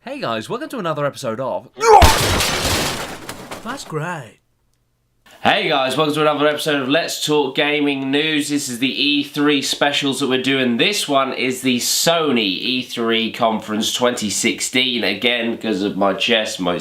Hey guys, welcome to another episode of... That's great. Hey guys, welcome to another episode of Let's Talk Gaming News. This is the E3 specials that we're doing. This one is the Sony E3 Conference 2016. Again, because of my chest, my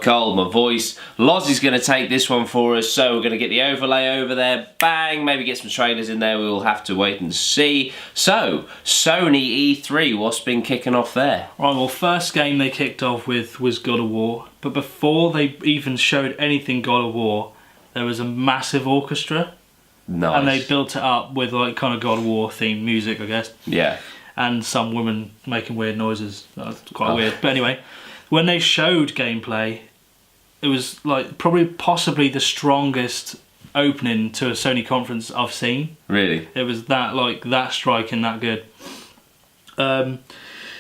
cold, my voice. Loz is going to take this one for us, so we're going to get the overlay over there. Bang! Maybe get some trailers in there. We will have to wait and see. So, Sony E3, what's been kicking off there? Right, well, first game they kicked off with was God of War. But before they even showed anything God of War, there was a massive orchestra. Nice. And they built it up with like kind of God of War themed music, I guess. Yeah. And some women making weird noises. That was quite weird. But anyway, when they showed gameplay, it was like possibly the strongest opening to a Sony conference I've seen. Really? It was that striking, that good. It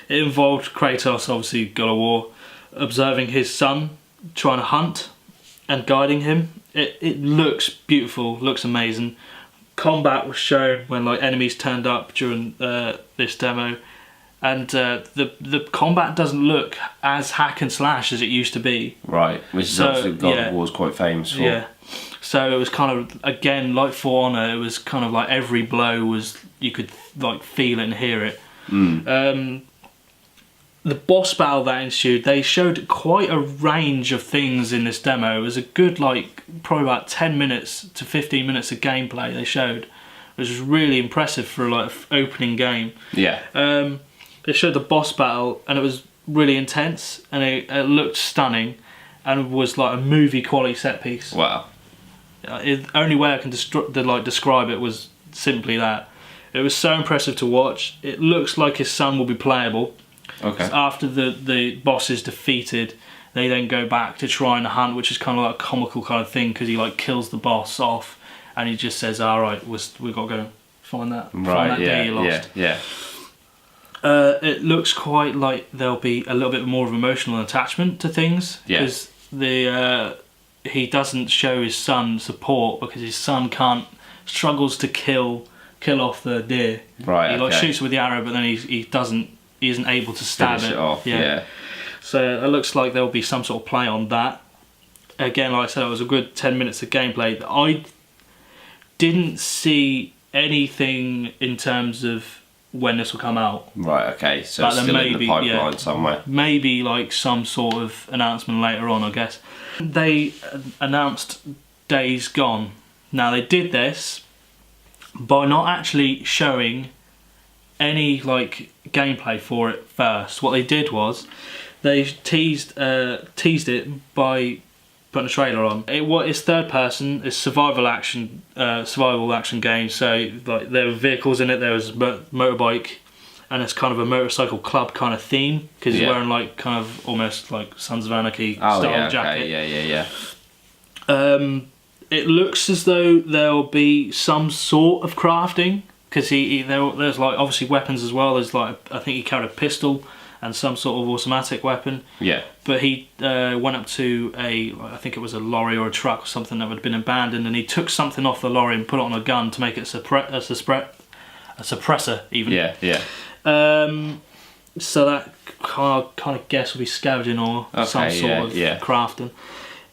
involved Kratos, obviously God of War, observing his son, trying to hunt and guiding him. It looks beautiful, looks amazing. Combat was shown when like enemies turned up during this demo, and the combat doesn't look as hack and slash as it used to be. Right, which is obviously God of War is quite famous for. Yeah, so it was kind of, again, like For Honor, it was kind of like every blow was, you could like feel it and hear it. The boss battle that ensued, they showed quite a range of things in this demo. It was a good, like, probably about 10 minutes to 15 minutes of gameplay they showed, which was really impressive for like an opening game. Yeah. They showed the boss battle, and it was really intense, and it looked stunning, and was like a movie quality set piece. Wow. The only way I can describe it was simply that. It was so impressive to watch. It looks like his son will be playable. Okay. After the boss is defeated, they then go back to try and hunt, which is kind of like a comical kind of thing, because he like kills the boss off, and he just says, "All right, we've got to go find that day you lost." Yeah. It looks quite like there'll be a little bit more of emotional attachment to things, because he doesn't show his son support because his son struggles to kill off the deer. Right. He like shoots with the arrow, but then he isn't able to stab Finish it off. Yeah. So it looks like there'll be some sort of play on that. Again, like I said, it was a good 10 minutes of gameplay. I didn't see anything in terms of when this will come out. Right, okay. So it's still in the pipeline somewhere. Maybe like some sort of announcement later on, I guess. They announced Days Gone. Now, they did this by not actually showing any like gameplay for it first. What they did was they teased it by putting a trailer on. It's third person, it's survival action game. So like there were vehicles in it. There was a motorbike, and it's kind of a motorcycle club kind of theme, because he's wearing like kind of almost like Sons of Anarchy style jacket. Yeah. It looks as though there'll be some sort of crafting, because there's like obviously weapons as well. There's like, I think he carried a pistol and some sort of automatic weapon. Yeah. But he went up to I think it was a lorry or a truck or something that had been abandoned, and he took something off the lorry and put it on a gun to make it a suppressor even. Yeah. So that kind of guess will be scavenging or some sort of crafting.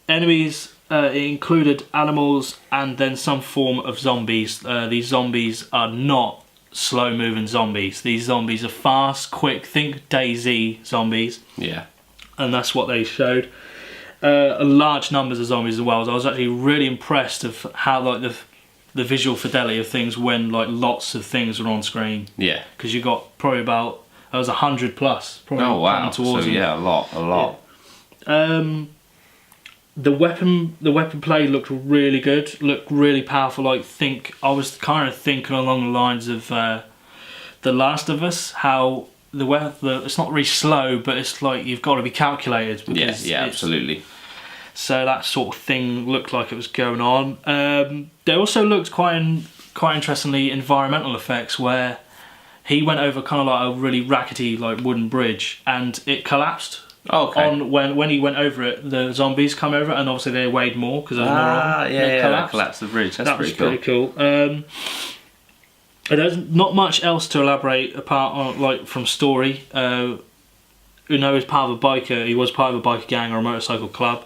Enemies. It included animals and then some form of zombies. These zombies are not slow-moving zombies. These zombies are fast, quick. Think DayZ zombies. Yeah. And that's what they showed. Large numbers of zombies as well. So I was actually really impressed of how like the visual fidelity of things when like lots of things were on screen. Yeah. Because you got probably about 100 plus. Probably oh wow! So yeah, a lot. Yeah. The weapon play looked really good, looked really powerful. I was kind of thinking along the lines of The Last of Us, how it's not really slow, but it's like you've got to be calculated. Yeah, absolutely. So that sort of thing looked like it was going on. There also looked quite interestingly environmental effects, where he went over kind of like a really rackety like wooden bridge, and it collapsed. Oh, okay. When he went over it, the zombies come over, and obviously they weighed more because there was more of them. That collapsed the bridge. That was pretty cool. There's not much else to elaborate apart on, like, from story. know is part of a biker. He was part of a biker gang or a motorcycle club.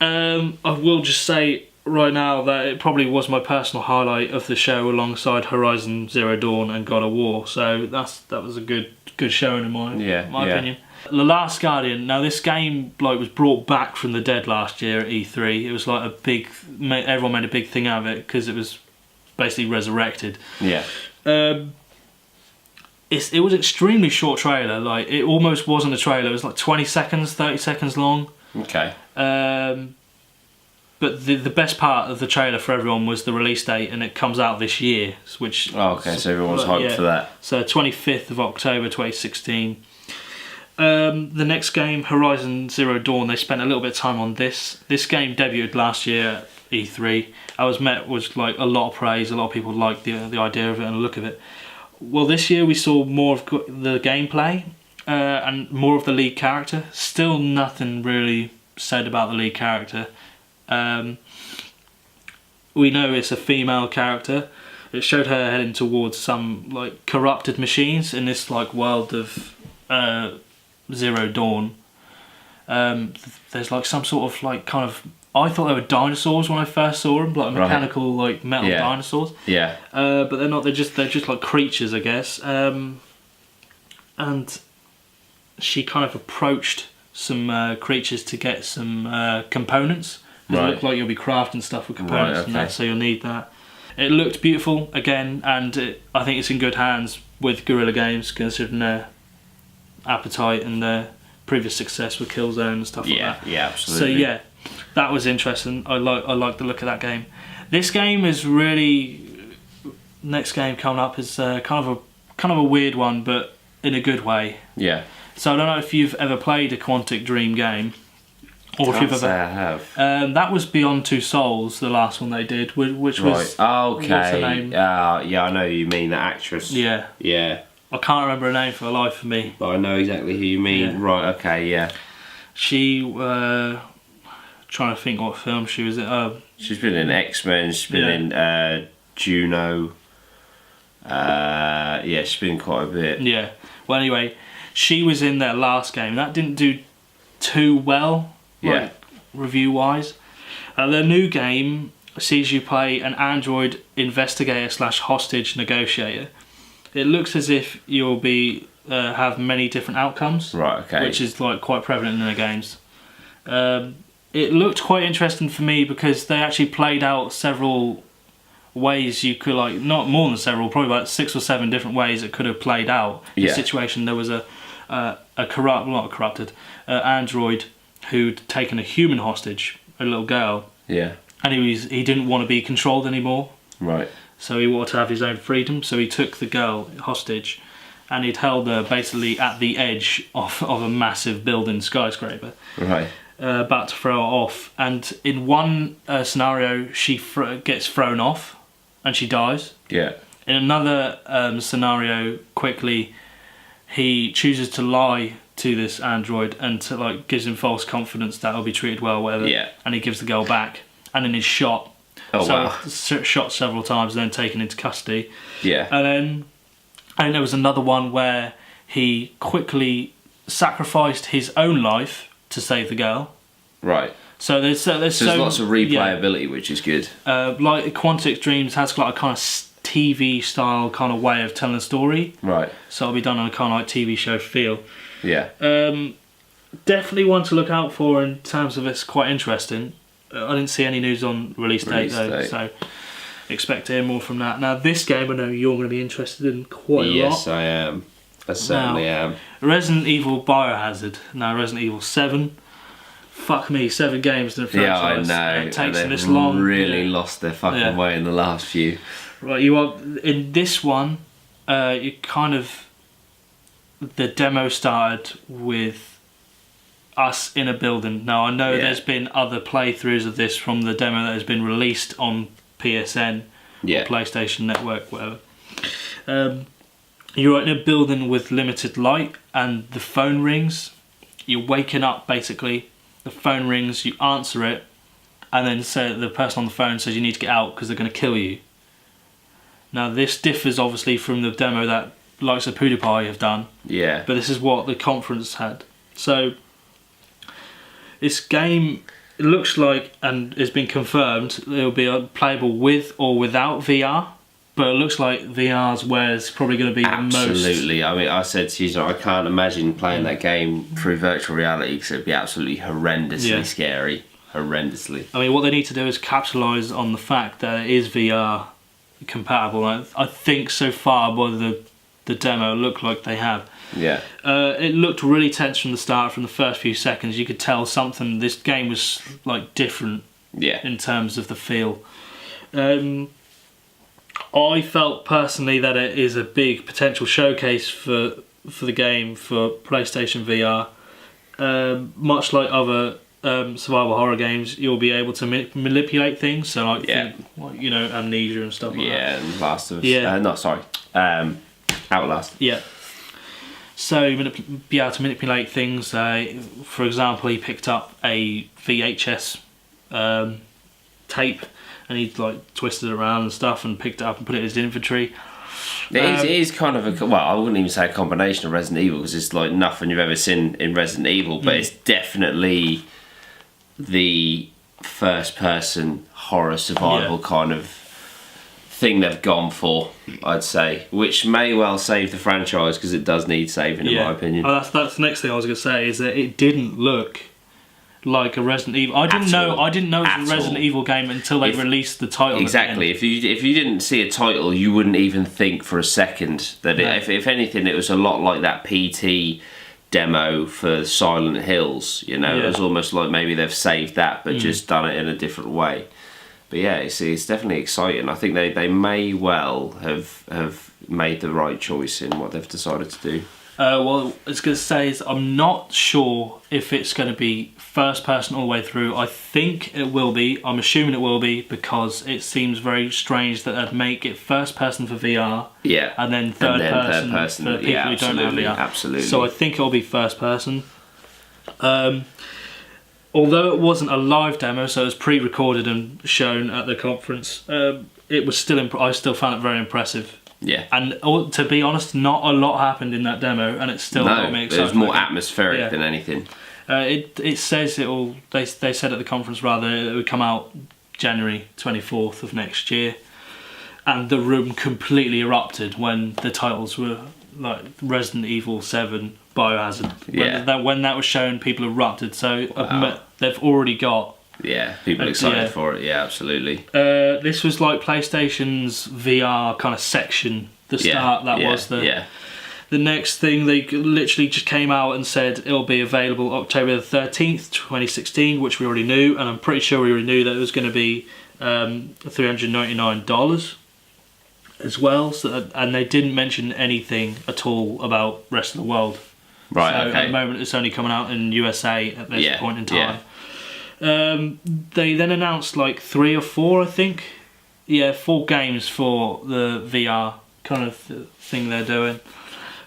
I will just say right now that it probably was my personal highlight of the show, alongside Horizon Zero Dawn and God of War. So that was a good showing in my opinion. The Last Guardian. Now this game was brought back from the dead last year at E3. It was like everyone made a big thing out of it because it was basically resurrected. Yeah. It was extremely short trailer. Like, it almost wasn't a trailer. It was like 20 seconds, 30 seconds long. Okay. But the best part of the trailer for everyone was the release date, and it comes out this year. Which okay, so everyone's hyped for that. So 25th of October 2016. The next game, Horizon Zero Dawn, they spent a little bit of time on this. This game debuted last year at E3. I was met with like a lot of praise. A lot of people liked the idea of it and the look of it. Well, this year we saw more of the gameplay and more of the lead character. Still nothing really said about the lead character. We know it's a female character. It showed her heading towards some like corrupted machines in this like world of Zero Dawn. There's like some sort of like kind of, I thought they were dinosaurs when I first saw them, like mechanical like metal dinosaurs. Yeah. But they're not. They're just like creatures, I guess. And she kind of approached some creatures to get some components. It looked like you'll be crafting stuff with components and that, so you'll need that. It looked beautiful again, and I think it's in good hands with Guerrilla Games, considering their appetite and their previous success with Killzone and stuff like that. Yeah, absolutely. So yeah, that was interesting. I like the look of that game. This game is really, next game coming up is kind of a weird one, but in a good way. Yeah. So I don't know if you've ever played a Quantic Dream game, or if you've ever. I have. That was Beyond Two Souls, the last one they did, which was. Okay. What's her name? Yeah, I know who you mean, the actress. Yeah. Yeah. I can't remember her name for the life of me. But I know exactly who you mean. Yeah. Right. Okay. Yeah. She. Trying to think what film she was in. She's been in X-Men. She's been in Juno. Yeah, she's been in quite a bit. Yeah. Well, anyway, she was in their last game. That didn't do too well. Yeah. Review-wise. Their new game sees you play an android investigator / hostage negotiator. It looks as if you'll be have many different outcomes. Right. Okay. Which is like quite prevalent in their games. It looked quite interesting for me because they actually played out several ways you could, like, not more than several, probably about 6 or 7 different ways it could have played out. The situation, there was a corrupted android who'd taken a human hostage, a little girl. Yeah. And he didn't want to be controlled anymore. Right. So he wanted to have his own freedom. So he took the girl hostage, and he'd held her basically at the edge of a massive building skyscraper. Right. About to throw her off, and in one scenario she gets thrown off and she dies. Yeah. In another scenario, quickly he chooses to lie to this android and to like gives him false confidence that he'll be treated well, whatever. Yeah. And he gives the girl back, and then he's shot. Oh wow. Shot several times, then taken into custody. Yeah. And then I think there was another one where he quickly sacrificed his own life to save the girl. Right. So there's lots of replayability, which is good. Like Quantic Dreams has like a kind of TV style kind of way of telling a story. Right. So it'll be done on a kind of like TV show feel. Yeah. Definitely one to look out for in terms of it's quite interesting. I didn't see any news on release date though, so expect to hear more from that. Now this game I know you're going to be interested in quite a lot. Yes, I am. I certainly am. Resident Evil Biohazard. Now Resident Evil 7. Fuck me, 7 games in the franchise. Yeah, I know. It takes and this long. Really lost their fucking way in the last few. Right, you are in this one. You kind of the demo started with us in a building. Now I know there's been other playthroughs of this from the demo that has been released on PSN, or PlayStation Network, whatever. You're in a building with limited light, and the phone rings. You're waking up basically. The phone rings, you answer it, and then the person on the phone says you need to get out because they're going to kill you. Now this differs obviously from the demo that likes of PewDiePie have done. Yeah. But this is what the conference had. So this game, it looks like, and it's been confirmed, it'll be playable with or without VR. But it looks like VR's where it's probably going to be the most. Absolutely. I mean, I said to you, I can't imagine playing that game through virtual reality because it'd be absolutely horrendously scary. Horrendously. I mean, what they need to do is capitalise on the fact that it is VR compatible. I think so far, by the demo, it looked like they have. Yeah. It looked really tense from the start. From the first few seconds, you could tell something. This game was like different. Yeah. In terms of the feel. I felt personally that it is a big potential showcase for the game for PlayStation VR. Much like other survival horror games, you'll be able to manipulate things. So like, you know, Amnesia and stuff like that. Yeah, and Last of Us. Yeah. Outlast. Yeah. So you're be able to manipulate things. For example, he picked up a VHS tape and he like twisted it around and stuff and picked it up and put it in his inventory. It is kind of a, well, I wouldn't even say a combination of Resident Evil because it's like nothing you've ever seen in Resident Evil, but it's definitely the first person horror survival kind of thing they've gone for, I'd say, which may well save the franchise because it does need saving in my opinion. Oh, that's the next thing I was going to say, is that it didn't look like a Resident Evil. I didn't know it was a Resident Evil game until they released the title. Exactly. If you didn't see a title, you wouldn't even think for a second that if anything, it was a lot like that PT demo for Silent Hills. You know, it was almost like maybe they've saved that, but just done it in a different way. But yeah, it's definitely exciting. I think they may well have made the right choice in what they've decided to do. Well, I was going to say is I'm not sure if it's going to be first person all the way through. I think it will be. I'm assuming it will be because it seems very strange that they'd make it first person for VR. Yeah. And then third person for people who don't have VR. Absolutely. So I think it'll be first person. Although it wasn't a live demo, so it was pre-recorded and shown at the conference, it was still. I still found it very impressive. Yeah. And to be honest, not a lot happened in that demo, and it still got me excited. It was more atmospheric than anything. It says it'll. They said at the conference rather it would come out January 24th of next year, and the room completely erupted when the titles were like Resident Evil 7, Biohazard. When that was shown, people erupted. So they've already got. Yeah, people excited for it. Yeah, absolutely. This was like PlayStation's VR kind of section. The start was the next thing. They literally just came out and said it'll be available October the 13th, 2016, which we already knew, and I'm pretty sure we already knew that it was going to be $399 as well. So, and they didn't mention anything at all about rest of the world. Right. So at the moment, it's only coming out in USA at this point in time. They then announced like 3 or 4, I think. 4 games for the VR kind of thing they're doing.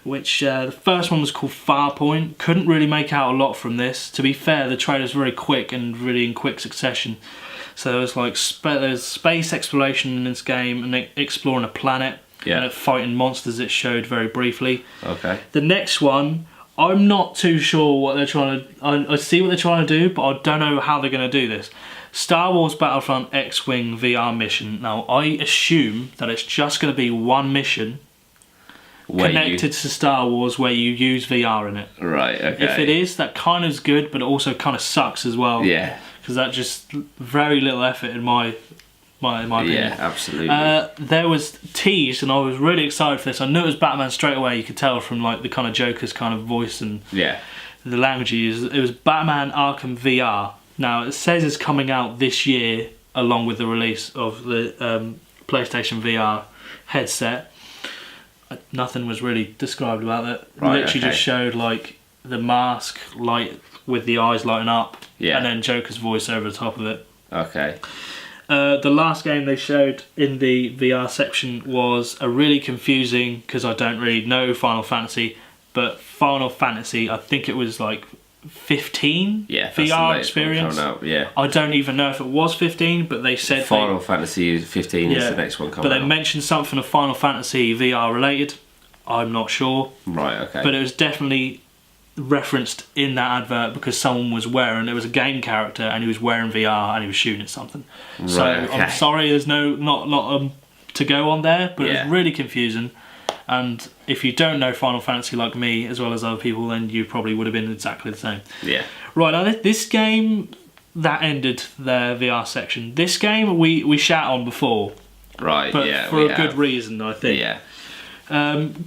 Which the first one was called Farpoint. Couldn't really make out a lot from this. To be fair, the trailer's very quick and really in quick succession. So there was like there's space exploration in this game and exploring a planet and fighting monsters. It showed very briefly. Okay. The next one, I'm not too sure what they're trying to. I see what they're trying to do, but I don't know how they're going to do this. Star Wars Battlefront X-Wing VR mission. Now, I assume that it's just going to be one mission connected to Star Wars where you use VR in it. Right, okay. If it is, that kind of is good, but it also kind of sucks as well. Yeah. Because that just very little effort in my opinion. Yeah, absolutely. There was teased, and I was really excited for this. I knew it was Batman straight away. You could tell from like the kind of Joker's kind of voice and the language he used. It was Batman Arkham VR. Now it says it's coming out this year, along with the release of the PlayStation VR headset. Nothing was really described about that. Right, literally just showed like the mask light with the eyes lighting up, and then Joker's voice over the top of it. Okay. The last game they showed in the VR section was a really confusing, because I don't really know Final Fantasy, but Final Fantasy, I think it was like 15 VR experience. I don't even know if it was 15, but they said Final Fantasy 15 is the next one coming out. But they mentioned something of Final Fantasy VR related. I'm not sure. Right, okay. But it was definitely referenced in that advert because someone was wearing, it was a game character and he was wearing VR and he was shooting at something. Right, so okay. I'm sorry there's not a lot to go on there, but it was really confusing. And if you don't know Final Fantasy like me, as well as other people, then you probably would have been exactly the same. Yeah. Right, now this game, that ended their VR section. This game we shat on before. Right, But yeah. for a good reason, I think. Yeah.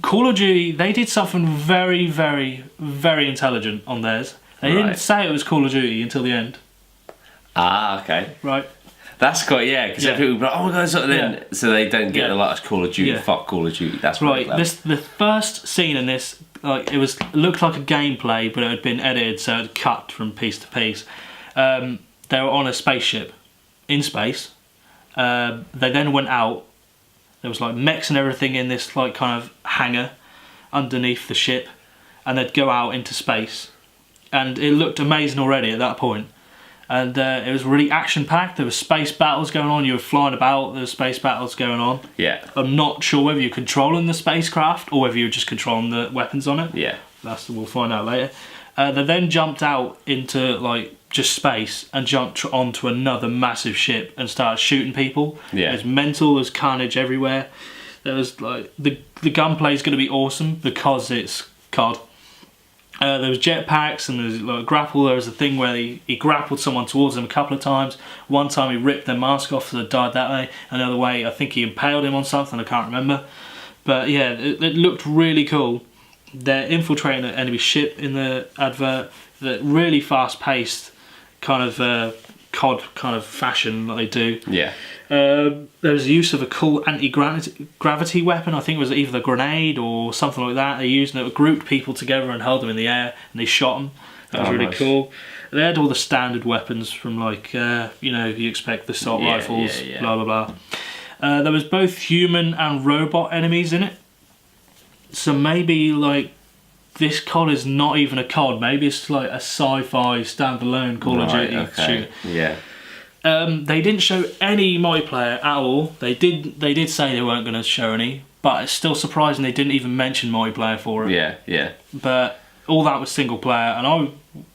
Call of Duty, they did something very, very, very intelligent on theirs. They didn't say it was Call of Duty until the end. Ah, okay. Right. That's quite, because people be like, oh my god, so they don't get the like Call of Duty, fuck Call of Duty. That's right. Clever. The first scene in this, like it looked like a gameplay, but it had been edited, so it cut from piece to piece. They were on a spaceship in space. They then went out. There was like mechs and everything in this like kind of hangar underneath the ship, and they'd go out into space, and it looked amazing already at that point. And it was really action-packed. There were space battles going on. You were flying about. There were space battles going on. Yeah. I'm not sure whether you're controlling the spacecraft or whether you're just controlling the weapons on it. Yeah. We'll find out later. They then jumped out into like just space and jumped onto another massive ship and started shooting people. Yeah. There's mental. There's carnage everywhere. There was like the gunplay is going to be awesome because it's COD. There was jetpacks and there was like grapple. There was a thing where he grappled someone towards him a couple of times. One time he ripped their mask off so they died that way. Another way I think he impaled him on something, I can't remember. But yeah, it looked really cool. They're infiltrating an enemy ship in the advert. They're really fast paced kind of COD kind of fashion that they do. Yeah. There was the use of a cool anti-gravity weapon. I think it was either a grenade or something like that. They used it, grouped people together and held them in the air, and they shot them. That was really cool. They had all the standard weapons from like, you expect the assault rifles, blah blah blah. There was both human and robot enemies in it. So maybe like this COD is not even a COD. Maybe it's like a sci-fi standalone Call of Duty shooter. Yeah. They didn't show any multiplayer at all. They did say they weren't going to show any, but it's still surprising they didn't even mention multiplayer for it. Yeah, yeah. But all that was single player, and I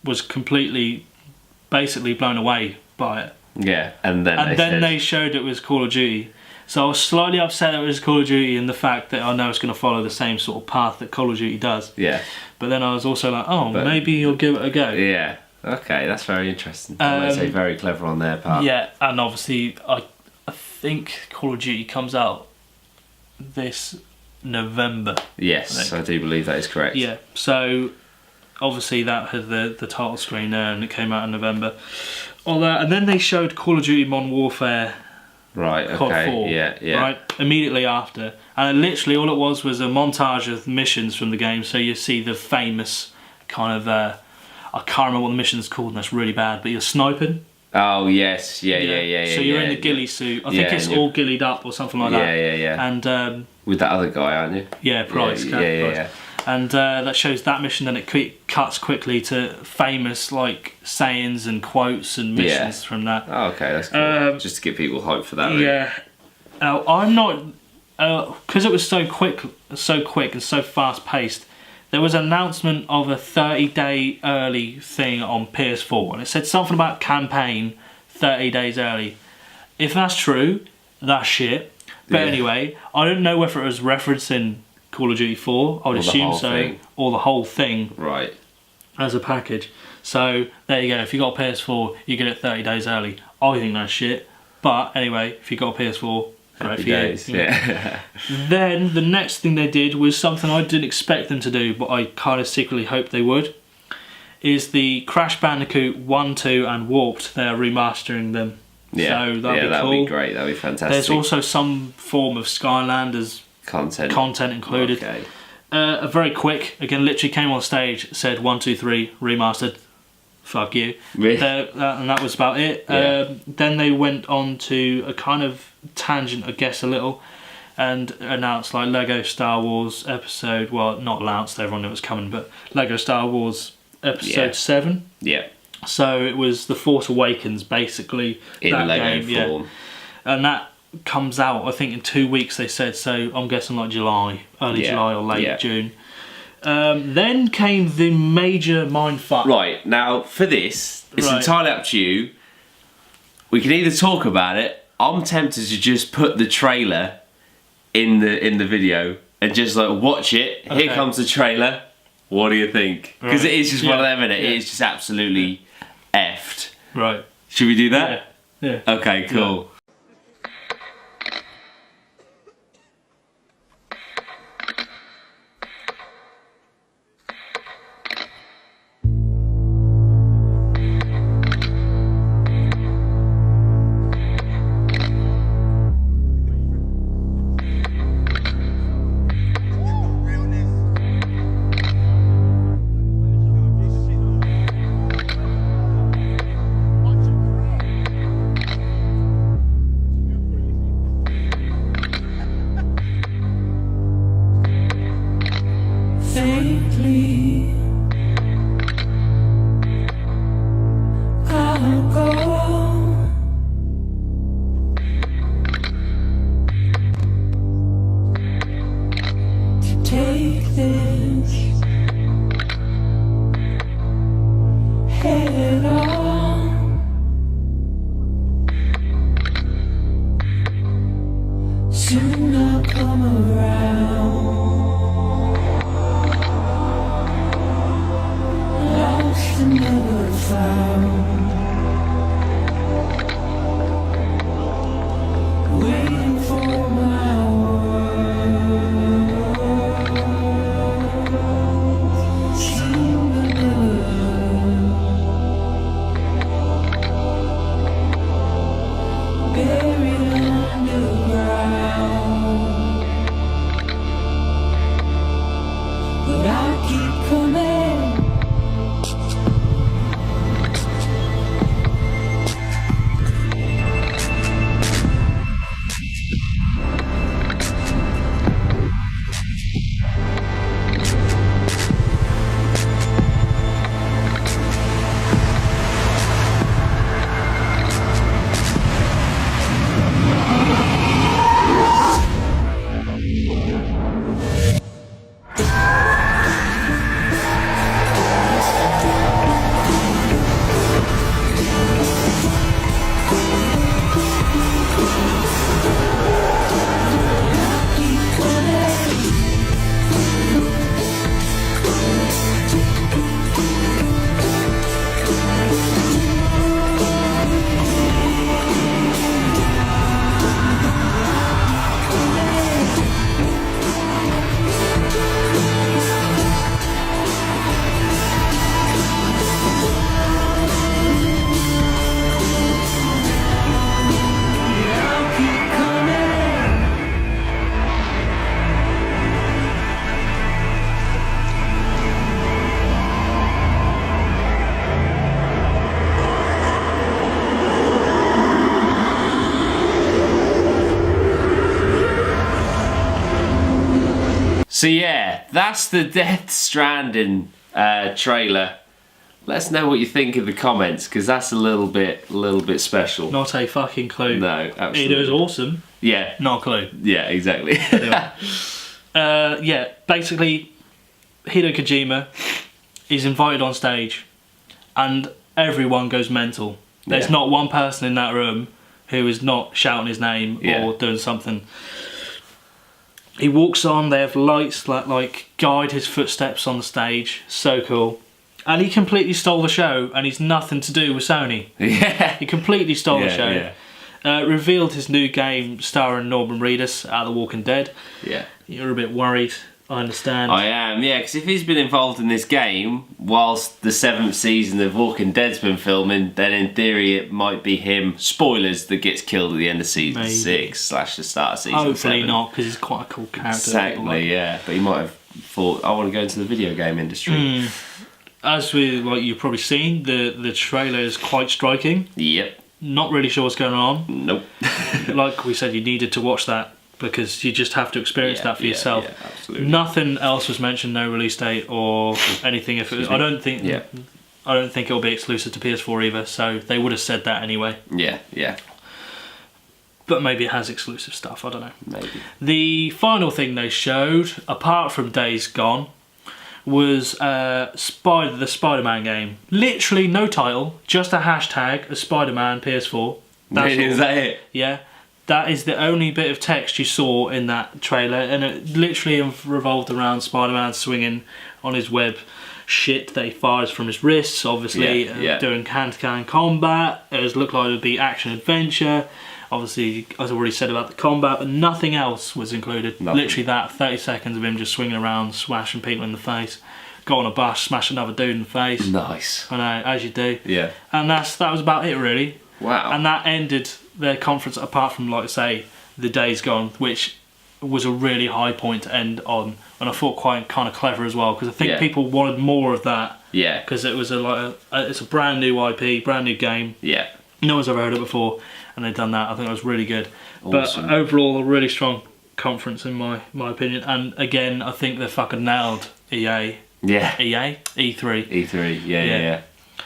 was basically blown away by it. Yeah, and then they showed it was Call of Duty. So I was slightly upset that it was Call of Duty and the fact that I know it's going to follow the same sort of path that Call of Duty does. Yeah. But then I was also like, maybe you'll give it a go. Yeah. Okay, that's very interesting. I would say very clever on their part. Yeah, and obviously I think Call of Duty comes out this November. Yes, I do believe that is correct. Yeah, so obviously that had the title screen there and it came out in November. All that, and then they showed Call of Duty Modern Warfare. Right, COD okay, 4, yeah. Right, immediately after. And literally all it was a montage of missions from the game, so you see the famous kind of, I can't remember what the mission's called and that's really bad, but you're sniping. Oh, yes, yeah. So you're in the ghillie suit. I think it's all ghillied up or something like that. Yeah. And with that other guy, aren't you? Yeah, Price. Yeah. And that shows that mission, then it cuts quickly to famous like sayings and quotes and missions from that. Oh, okay, that's cool. Just to get people hyped for that. Really. Yeah. Now I'm not, because it was so quick and so fast paced. There was an announcement of a 30-day early thing on PS4, and it said something about campaign 30 days early. If that's true, that's shit. But anyway, I don't know whether it was referencing Call of Duty 4. I would assume so, thing. or the whole thing, right, as a package. So there you go. If you got a PS4, you get it 30 days early. I think that's shit. But anyway, if you got a PS4. Happy days, yeah. Then the next thing they did was something I didn't expect them to do, but I kind of secretly hoped they would. Is the Crash Bandicoot 1, 2 and Warped. They're remastering them. Yeah, so that'd be great. That'd be fantastic. There's also some form of Skylanders content included. Okay. A very quick, again, literally came on stage, said 1, 2, 3 remastered. Fuck you. Really? And that was about it. Yeah. Then they went on to a kind of tangent, I guess, a little, and announced like Lego Star Wars episode, well, not announced, everyone knew it was coming, but Lego Star Wars episode 7. Yeah. So it was The Force Awakens, basically. In that Lego game, form. And that comes out, I think, in 2 weeks, they said, so I'm guessing like July, early July or late June. Then came the major mindfuck. Right, now for this, it's entirely up to you. We can either talk about it. I'm tempted to just put the trailer in the video and just like watch it. Okay. Here comes the trailer. What do you think? Because it is just one of them, innit? It is just absolutely effed. Right. Should we do that? Yeah. Okay, cool. Soon I'll come around, lost and never found, waiting for my world, seem to buried underground, but I keep coming. So yeah, that's the Death Stranding trailer. Let us know what you think in the comments, because that's a little bit special. Not a fucking clue. No, absolutely. It was awesome. Yeah. Not a clue. Yeah, exactly. Yeah, basically, Hideo Kojima is invited on stage, and everyone goes mental. There's not one person in that room who is not shouting his name or doing something. He walks on, they have lights that like guide his footsteps on the stage. So cool. And he completely stole the show, and he's nothing to do with Sony. Yeah. He completely stole the show. Yeah. Revealed his new game starring Norman Reedus out of The Walking Dead. Yeah. You're a bit worried, I understand. I am, yeah, because if he's been involved in this game whilst the 7th season of Walking Dead's been filming, then in theory it might be him, spoilers, that gets killed at the end of season 6 / the start of season 7. Hopefully not, because he's quite a cool character. Exactly, yeah. But he might have thought, I want to go into the video game industry. As with, like you've probably seen, the trailer is quite striking. Yep. Not really sure what's going on. Nope. Like we said, you needed to watch that, because you just have to experience that for yourself. Yeah, absolutely. Nothing else was mentioned, no release date or anything. If it, I don't think it'll be exclusive to PS4 either, so they would have said that anyway. Yeah. but maybe it has exclusive stuff, I don't know. Maybe. The final thing they showed, apart from Days Gone, was the Spider-Man game. Literally no title, just a hashtag, a Spider-Man PS4. That's Really, is that it? Yeah. That is the only bit of text you saw in that trailer, and it literally revolved around Spider-Man swinging on his web shit that he fires from his wrists, obviously, doing hand-to-hand combat. It looked like it would be action-adventure. Obviously, as I already said about the combat, but nothing else was included. Nothing. Literally that, 30 seconds of him just swinging around, smashing people in the face. Go on a bus, smash another dude in the face. Nice. I know, as you do. Yeah. And that was about it, really. Wow. And that ended their conference, apart from, like I say, the Days Gone, which was a really high point to end on. And I thought quite kind of clever as well, because I think people wanted more of that. Yeah. Because it was it's a brand new IP, brand new game. Yeah. No one's ever heard it before, and they've done that. I think it was really good. Awesome. But overall, a really strong conference in my opinion. And again, I think they fucking nailed EA. Yeah. EA? E3. E3, yeah.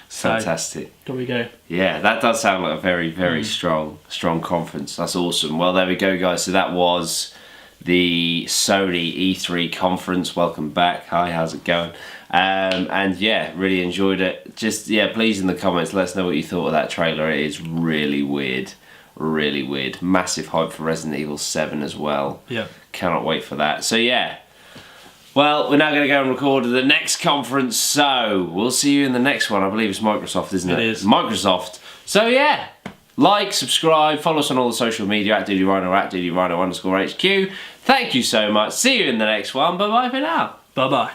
So, Fantastic. there we go. Yeah, that does sound like a very, very strong conference. That's awesome. Well, there we go, guys. So that was the Sony E3 conference. Welcome back. Hi, how's it going? And yeah, really enjoyed it. Just, please in the comments, let us know what you thought of that trailer. It is really weird. Really weird. Massive hype for Resident Evil 7 as well. Yeah. Cannot wait for that. So yeah. Well, we're now going to go and record the next conference, so we'll see you in the next one. I believe it's Microsoft, isn't it? It is. Microsoft. So yeah, like, subscribe, follow us on all the social media, at Dudey Rhino, at Dudey Rhino _HQ. Thank you so much. See you in the next one. Bye-bye for now. Bye-bye.